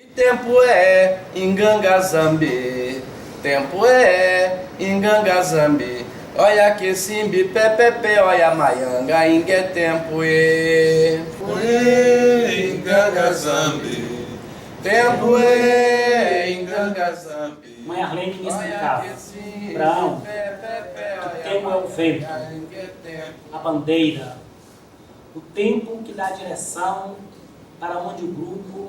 Tempo é Ingangazambi, tempo é Ingangazambi. Olha que simbi pepepe, olha maianga, ingue tempo é Ingangazambi, tempo é Ingangazambi. Mãe Arlene me explicava, Abraão, que tempo é o vento, a bandeira, o tempo que dá direção para onde o grupo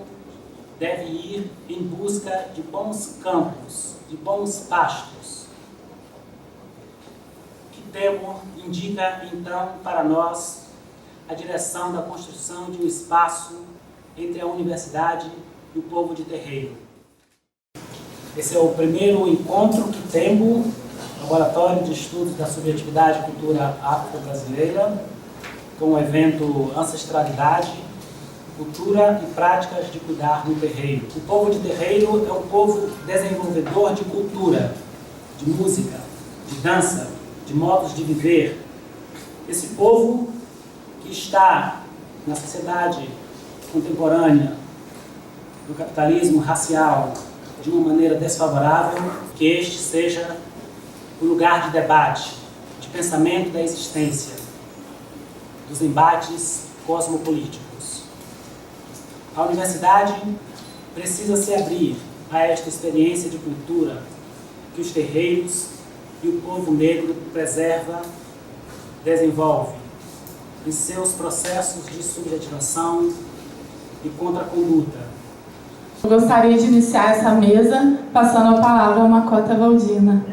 deve ir em busca de bons campos, de bons pastos. Que tempo indica, então, para nós a direção da construção de um espaço entre a universidade e o povo de terreiro. Esse é o primeiro encontro que Tembo, Laboratório de Estudos da Subjetividade e Cultura Afro-Brasileira, com o evento Ancestralidade, Cultura e Práticas de Cuidar no Terreiro. O povo de terreiro é um povo desenvolvedor de cultura, de música, de dança, de modos de viver. Esse povo que está na sociedade contemporânea do capitalismo racial de uma maneira desfavorável, que este seja o lugar de debate, de pensamento da existência, dos embates cosmopolíticos. A universidade precisa se abrir a esta experiência de cultura que os terreiros e o povo negro preserva, desenvolve em seus processos de subjetivação e contraconduta. Eu gostaria de iniciar essa mesa passando a palavra a Macota Valdina.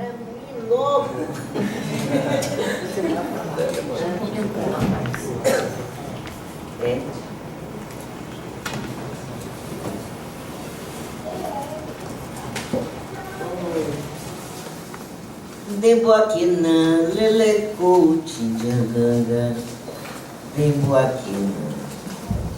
Debo aqui na leleco tinjanga, debo aqui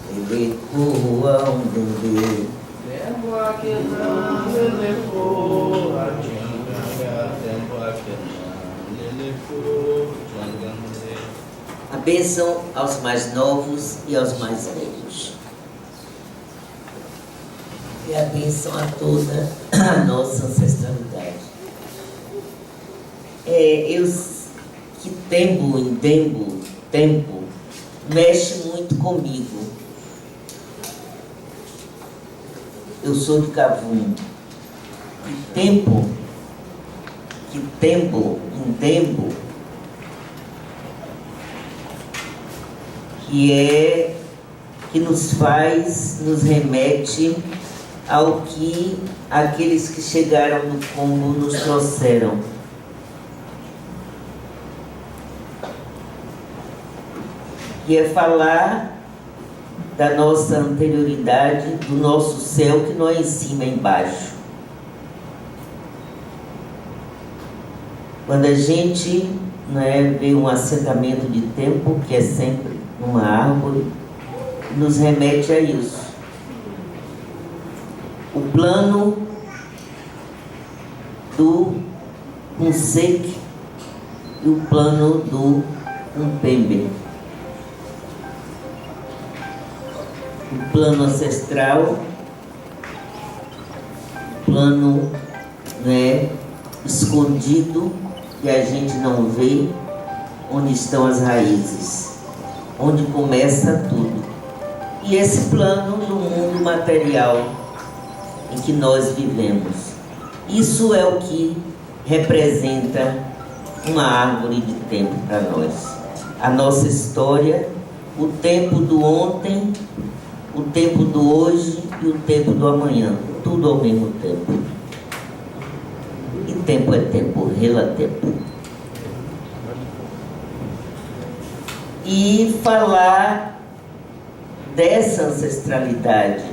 na leleco aundende, Tempo aqui não, leleco, atchanganga, tempo aqui não, leleco, atchanganga. a bênção aos mais novos e aos mais velhos. E a bênção a toda a nossa ancestralidade. Que tempo, mexe muito comigo. Eu sou de Cavum. Que nos remete ao que aqueles que chegaram no Congo nos trouxeram. Que é falar da nossa anterioridade, do nosso céu que não é em cima, é embaixo. Quando a gente vê um assentamento de tempo, que é sempre uma árvore, nos remete a isso. O plano do Unsek e o plano do Umpembe. O plano ancestral, o plano escondido, que a gente não vê, onde estão as raízes, onde começa tudo. E esse plano do mundo material em que nós vivemos. Isso é o que representa uma árvore de tempo para nós. A nossa história, o tempo do ontem, o tempo do hoje e o tempo do amanhã, tudo ao mesmo tempo. E tempo é tempo, relativo. E falar dessa ancestralidade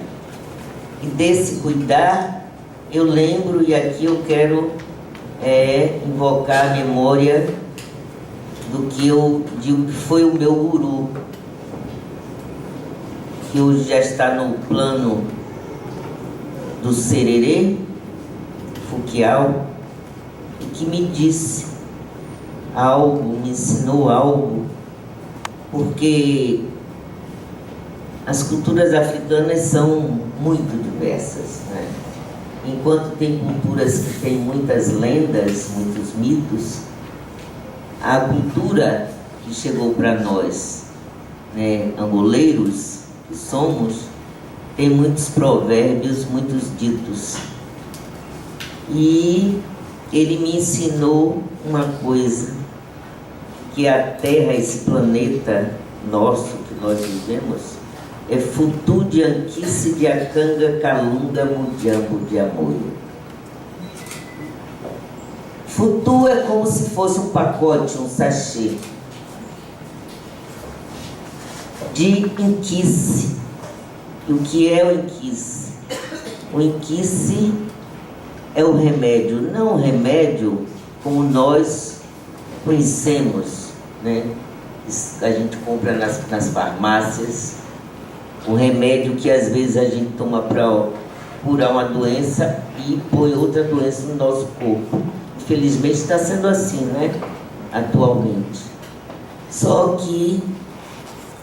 e desse cuidar, eu lembro, e aqui eu quero invocar a memória do que eu digo que foi o meu guru, que hoje já está no plano do Sererê, Fukial, e que me disse algo, me ensinou algo, porque As culturas africanas são muito diversas, né? Enquanto tem culturas que têm muitas lendas, muitos mitos, a cultura que chegou para nós, né, angoleiros que somos, tem muitos provérbios, muitos ditos. E ele me ensinou uma coisa, que a Terra, esse planeta nosso que nós vivemos, é Futu de Anquice de Acanga Calunga Mujambo de Amoio. Futu é como se fosse um pacote, um sachê de Inquice. E o que é o Inquice? O Inquice é o remédio, não o remédio como nós conhecemos, né? A gente compra nas farmácias, o remédio que às vezes a gente toma para curar uma doença e põe outra doença no nosso corpo. Infelizmente está sendo assim, né? Atualmente. Só que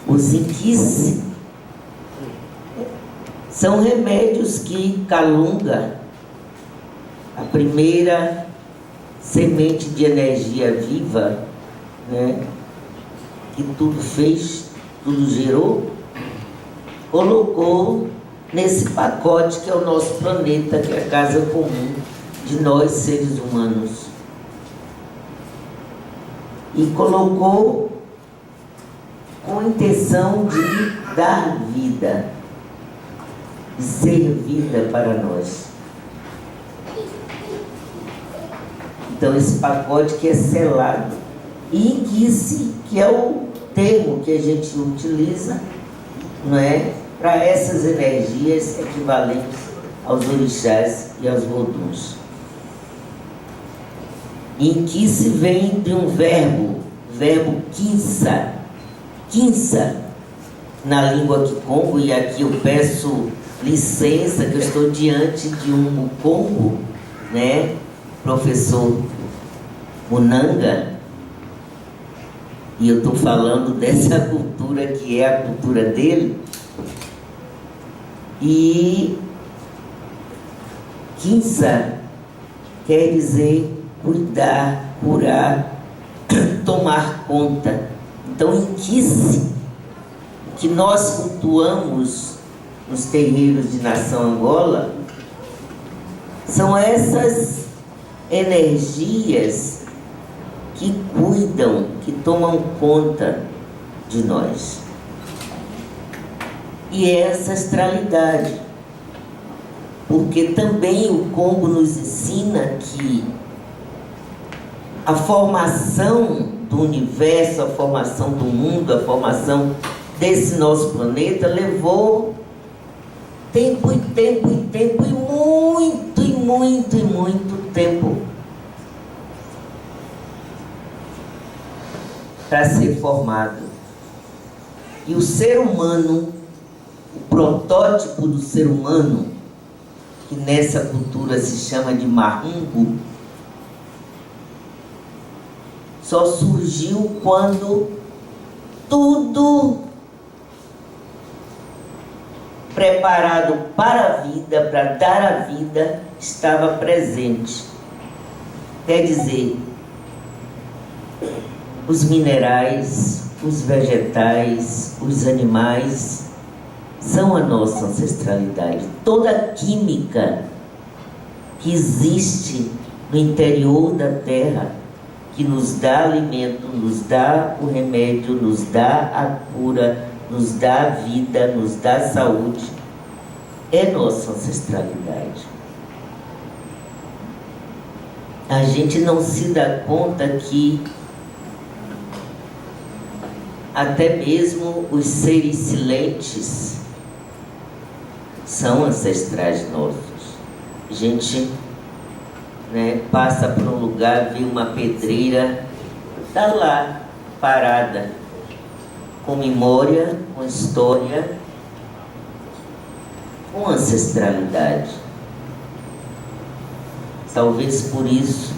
os Inquice são remédios que Calunga, a primeira semente de energia viva, né, que tudo fez, tudo gerou, colocou nesse pacote que é o nosso planeta, que é a casa comum de nós, seres humanos. E colocou com a intenção de dar vida, de ser vida para nós. Então esse pacote que é selado, e Inquice, que é o termo que a gente utiliza, não é, para essas energias equivalentes aos orixás e aos voduns. Inquice vem de um verbo quinça, quinça, na língua Kikongo, e aqui eu peço licença que eu estou diante de um Mukongo, né, professor Munanga, e eu estou falando dessa cultura que é a cultura dele. E Quinça quer dizer cuidar, curar, tomar conta. Então, Inquice, que nós cultuamos nos terreiros de Nação Angola, são essas energias que cuidam, que tomam conta de nós. E é essa astralidade, porque também o Congo nos ensina que a formação do universo, a formação do mundo, a formação desse nosso planeta levou tempo e tempo e tempo e muito e muito e muito tempo para ser formado. E o ser humano, o protótipo do ser humano, que nessa cultura se chama de Marungo, só surgiu quando tudo preparado para a vida, para dar a vida, estava presente. Quer dizer, os minerais, os vegetais, os animais são a nossa ancestralidade. Toda a química que existe no interior da terra, que nos dá alimento, nos dá o remédio, nos dá a cura, nos dá a vida, nos dá a saúde, é nossa ancestralidade. A gente não se dá conta que até mesmo os seres silentes são ancestrais nossos. A gente, né, passa por um lugar, vê uma pedreira, está lá, parada, com memória, com história, com ancestralidade. Talvez por isso,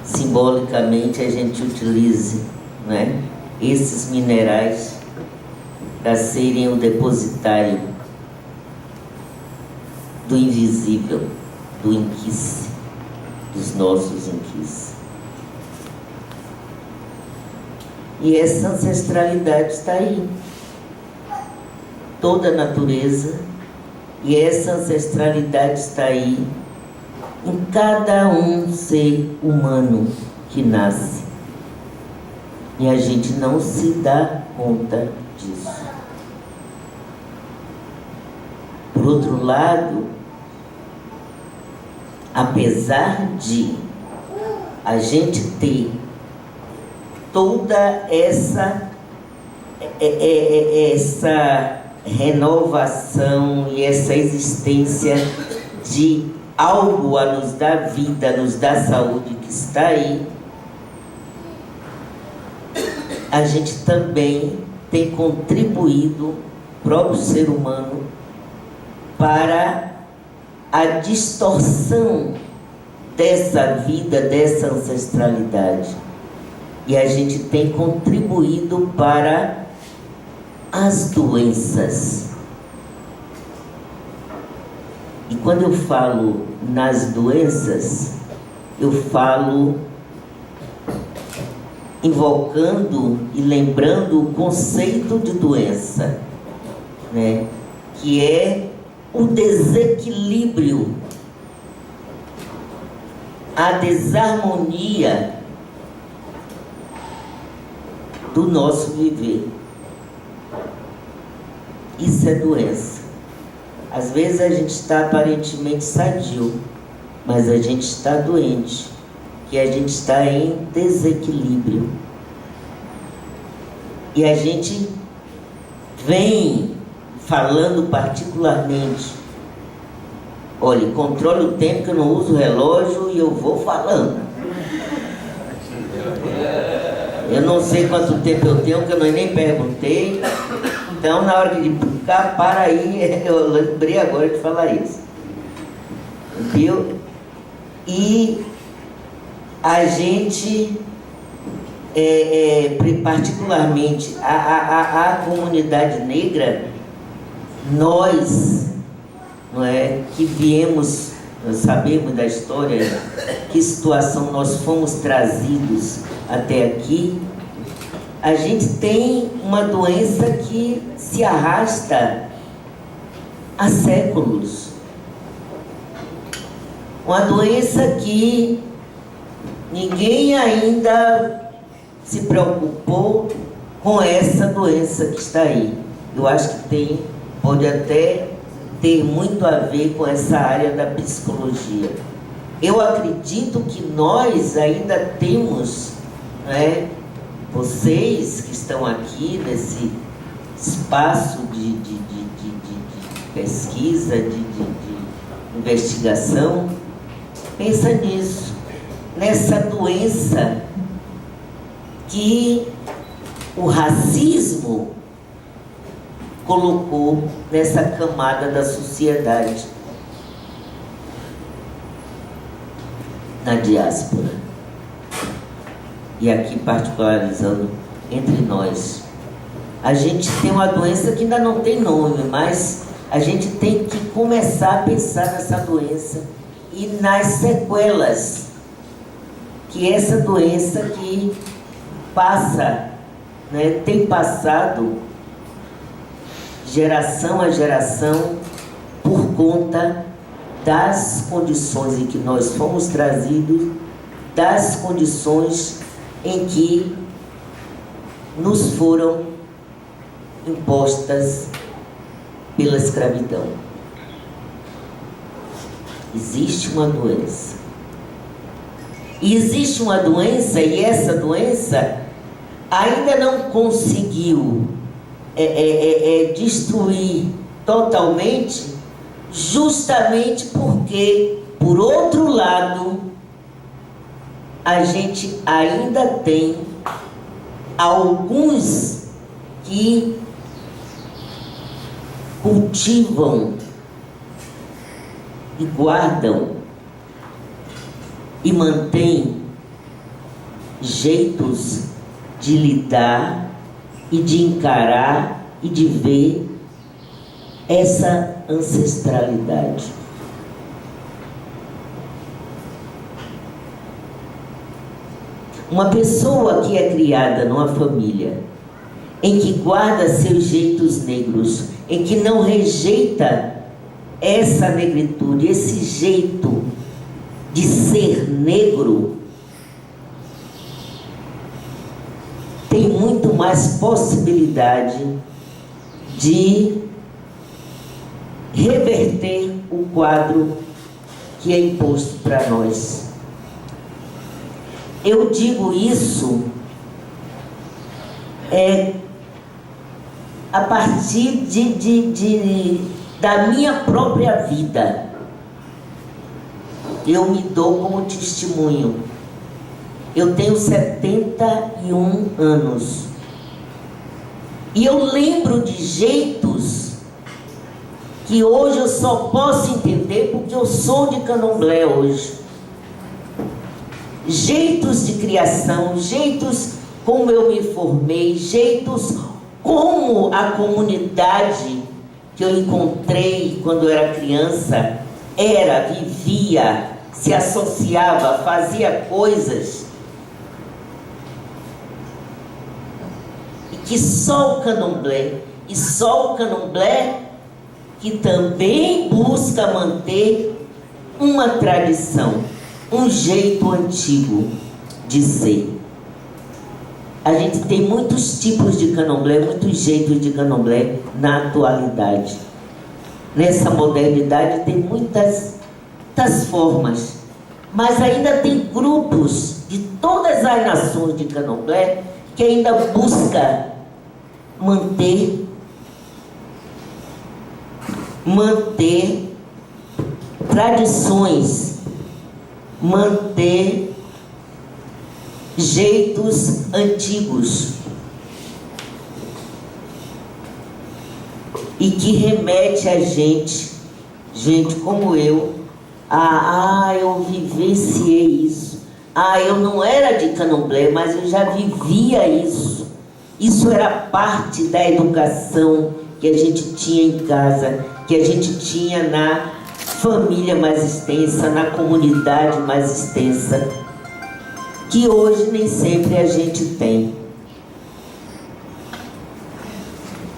simbolicamente, a gente utilize, né, esses minerais para serem o depositário do invisível, do inquice, dos nossos inquice. E essa ancestralidade está aí. Toda a natureza, e essa ancestralidade está aí em cada um ser humano que nasce. E a gente não se dá conta disso. Por outro lado, apesar de a gente ter toda essa renovação e essa existência de algo a nos dar vida, nos dar saúde que está aí, a gente também tem contribuído, o próprio ser humano, para a distorção dessa vida, dessa ancestralidade. E a gente tem contribuído para as doenças. E quando eu falo nas doenças, eu falo invocando e lembrando o conceito de doença, né? Que é o desequilíbrio, a desarmonia do nosso viver. Isso é doença. Às vezes a gente está aparentemente sadio, mas a gente está doente, que a gente está em desequilíbrio. E a gente vem falando particularmente, olha, controle o tempo que eu não uso o relógio e eu vou falando. Eu não sei quanto tempo eu tenho, que eu nem perguntei. Então, na hora de ficar, para aí, eu lembrei agora de falar isso. Viu? E a gente, particularmente a comunidade negra, nós, não é, que viemos, nós sabemos da história, que situação nós fomos trazidos até aqui, a gente tem uma doença que se arrasta há séculos. Uma doença que ninguém ainda se preocupou com essa doença que está aí. Eu acho que pode até ter muito a ver com essa área da psicologia. Eu acredito que nós ainda temos, né, vocês que estão aqui nesse espaço de pesquisa, de investigação, pensa nisso, nessa doença que o racismo colocou nessa camada da sociedade, na diáspora. E aqui particularizando entre nós. A gente tem uma doença que ainda não tem nome, mas a gente tem que começar a pensar nessa doença e nas sequelas que essa doença que passa, né, tem passado geração a geração por conta das condições em que nós fomos trazidos, das condições em que nos foram impostas pela escravidão. Existe uma doença. E existe uma doença, e essa doença ainda não conseguiu destruir totalmente, justamente porque, por outro lado, a gente ainda tem alguns que cultivam e guardam e mantêm jeitos de lidar e de encarar e de ver essa ancestralidade. Uma pessoa que é criada numa família em que guarda seus jeitos negros, em que não rejeita essa negritude, esse jeito de ser negro, tem muito mais possibilidade de reverter o quadro que é imposto para nós. Eu digo isso a partir da minha própria vida. Eu me dou como testemunho. Eu tenho 71 anos. E eu lembro de jeitos que hoje eu só posso entender porque eu sou de Candomblé hoje. Jeitos de criação, jeitos como eu me formei, jeitos como a comunidade que eu encontrei quando eu era criança vivia, se associava, fazia coisas e que só o Candomblé, e só o Candomblé que também busca manter uma tradição, um jeito antigo de ser. A gente tem muitos tipos de Candomblé, muitos jeitos de Candomblé na atualidade. Nessa modernidade tem muitas formas, mas ainda tem grupos de todas as nações de Candomblé que ainda busca manter tradições, manter jeitos antigos e que remete a gente como eu, eu vivenciei isso, eu não era de Candomblé, mas eu já vivia isso. Isso era parte da educação que a gente tinha em casa, que a gente tinha na família mais extensa, na comunidade mais extensa, que hoje nem sempre a gente tem.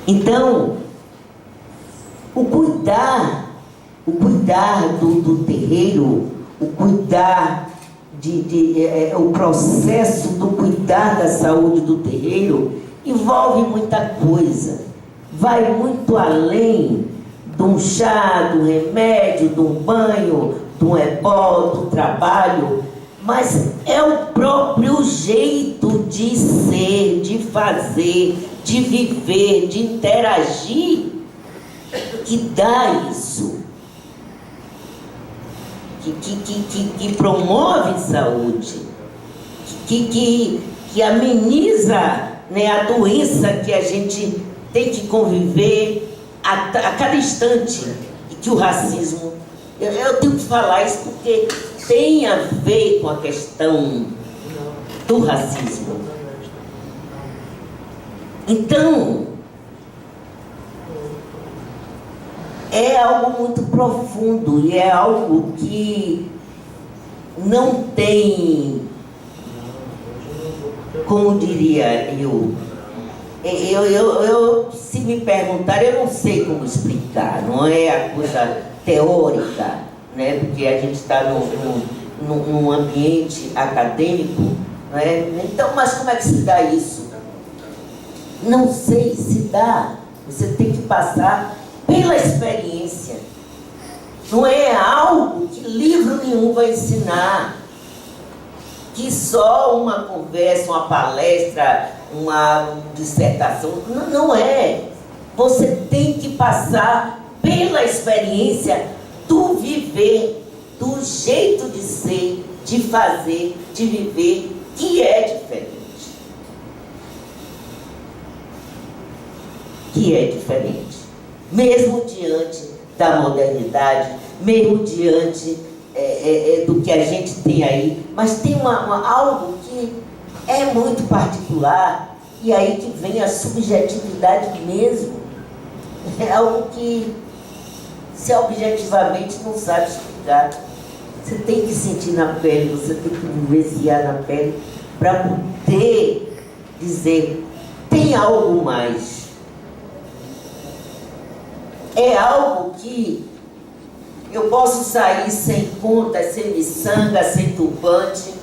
Então, o cuidar do terreiro, o cuidar o processo do cuidar da saúde do terreiro envolve muita coisa, vai muito além de um chá, de um remédio, de um banho, de um ebó, do trabalho, mas é o próprio jeito de ser, de fazer, de viver, de interagir que dá isso, que promove saúde, que ameniza, né, a doença que a gente tem que conviver a cada instante, e que o racismo, eu tenho que falar isso porque tem a ver com a questão do racismo. Então, é algo muito profundo e é algo que não tem, como diria eu, se me perguntar, eu não sei como explicar, não é a coisa teórica, né? Porque a gente está num ambiente acadêmico, né? Então, mas como é que se dá isso? Não sei se dá. Você tem que passar pela experiência. Não é algo que livro nenhum vai ensinar, que só uma conversa, uma palestra, uma dissertação, não é. Você tem que passar pela experiência do viver, do jeito de ser, de fazer, de viver, que é diferente. Que é diferente. Mesmo diante da modernidade, mesmo diante do que a gente tem aí, mas tem algo que é muito particular E aí que vem a subjetividade mesmo. É algo que você objetivamente não sabe explicar. Você tem que sentir na pele, você tem que vivenciar na pele para poder dizer, tem algo mais. É algo que eu posso sair sem conta, sem miçanga, sem turbante,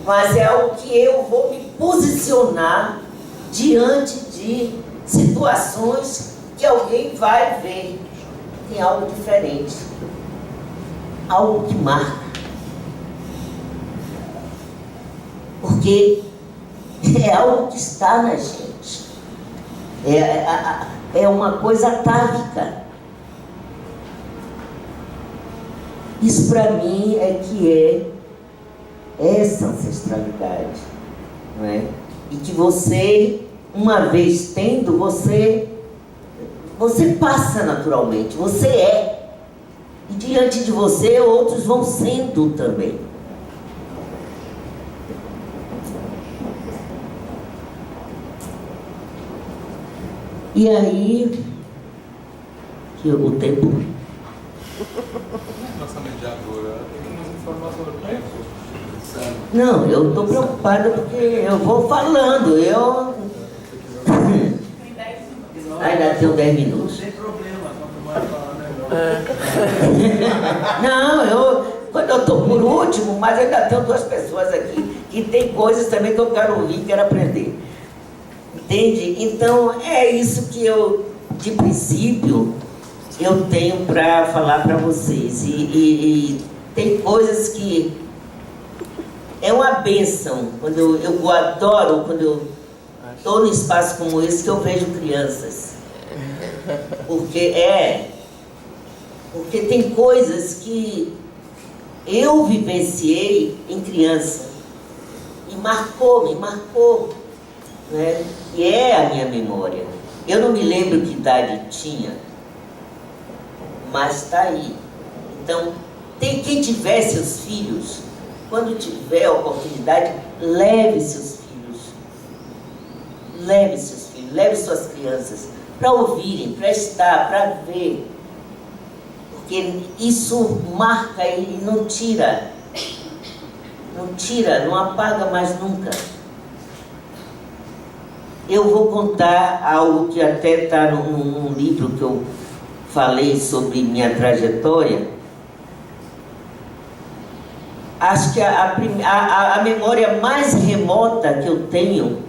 mas é algo que eu vou me posicionar diante de situações que alguém vai ver. Tem algo diferente, algo que marca. Porque é algo que está na gente. É uma coisa atávica. Isso para mim é que é essa ancestralidade, não é? E que você, uma vez tendo, você passa naturalmente, você é. E diante de você, outros vão sendo também. E aí, que o tempo... Nossa mediadora, tem umas informações do tempo. Não, eu estou preocupada porque eu vou falando, Ainda tenho 10 minutos. Não tem problema, quanto mais falar melhor. Não, quando eu estou por último, mas ainda tenho 2 pessoas aqui que tem coisas também que eu quero ouvir, quero aprender. Entende? Então, é isso que eu, de princípio, eu tenho para falar para vocês. E tem coisas que é uma bênção. Quando eu adoro, quando eu estou num espaço como esse, que eu vejo crianças. Porque tem coisas que eu vivenciei em criança. E me marcou. Né? E é a minha memória. Eu não me lembro que idade tinha, mas está aí. Então, quem tiver seus filhos, quando tiver a oportunidade, leve seus filhos. Leve suas crianças para ouvirem, para estar, para ver. Porque isso marca e não tira, não apaga mais nunca. Eu vou contar algo que até está num livro que eu falei sobre minha trajetória. Acho que a memória mais remota que eu tenho,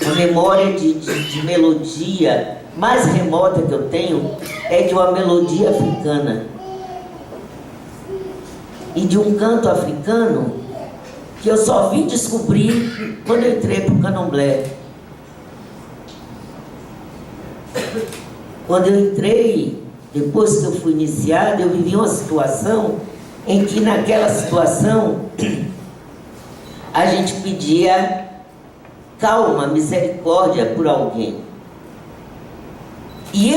a memória de melodia mais remota que eu tenho, é de uma melodia africana. E de um canto africano que eu só vim descobrir quando eu entrei para o candomblé. Quando eu entrei, depois que eu fui iniciada, eu vivi uma situação em que naquela situação a gente pedia calma, misericórdia por alguém. E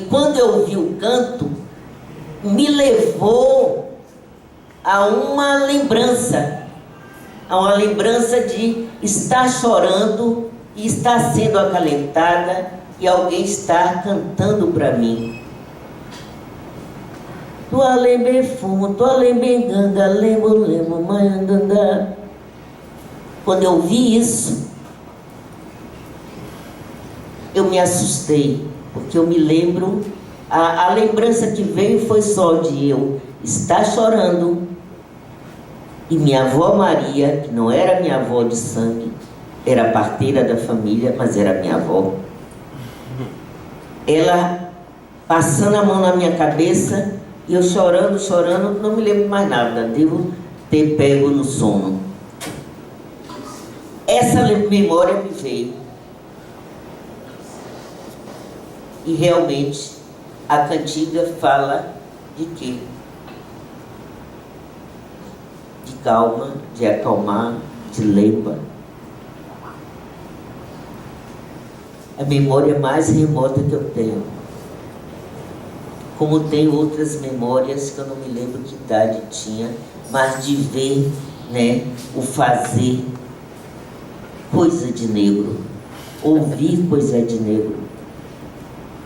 quando eu ouvi o canto, me levou a uma lembrança de estar chorando e estar sendo acalentada e alguém estar cantando para mim. Tualembe fumo, tualembe ganga, lemo, maiandanda. Quando eu vi isso, eu me assustei, porque eu me lembro, a lembrança que veio foi só de eu estar chorando. E minha avó Maria, que não era minha avó de sangue, era parteira da família, mas era minha avó. Ela passando a mão na minha cabeça, e eu chorando, não me lembro mais nada, devo ter pego no sono. Essa memória me veio. E realmente, a cantiga fala de quê? De calma, de acalmar, de lembra. A memória mais remota que eu tenho. Como tenho outras memórias que eu não me lembro que idade tinha, mas de ver, né, o fazer. coisa de negro, ouvir coisa de negro.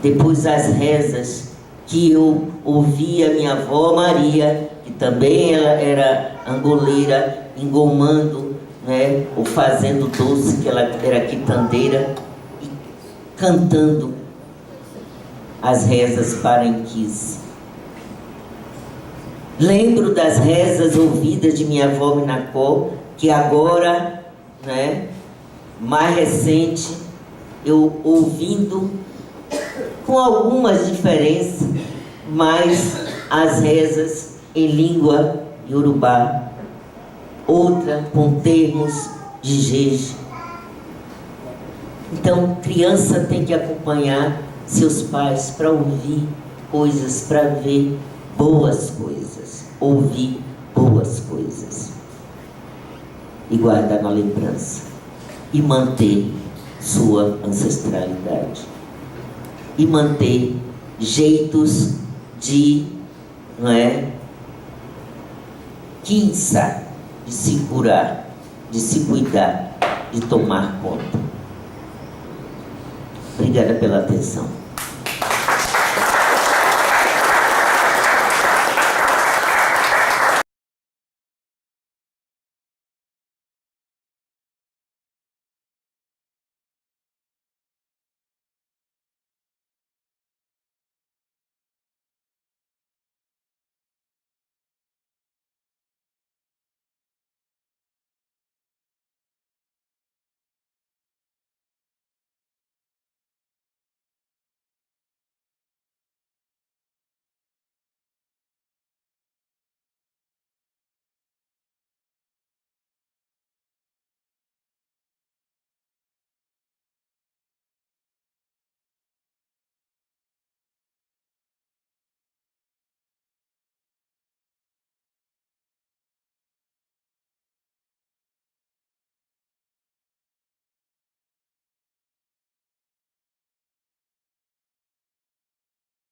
Depois as rezas que eu ouvia minha avó Maria, que também ela era angoleira, engomando, né, ou fazendo doce, que ela era quitandeira, e cantando as rezas para Inquise. Lembro das rezas ouvidas de minha avó Minacó, que agora, né, mais recente, eu ouvindo com algumas diferenças, mas as rezas em língua iorubá, outra com termos de jeje. Então, criança tem que acompanhar seus pais para ouvir coisas, para ver boas coisas, ouvir boas coisas e guardar na lembrança e manter sua ancestralidade e manter jeitos de, não é, quinça, de se curar, de se cuidar, de tomar conta. Obrigada pela atenção.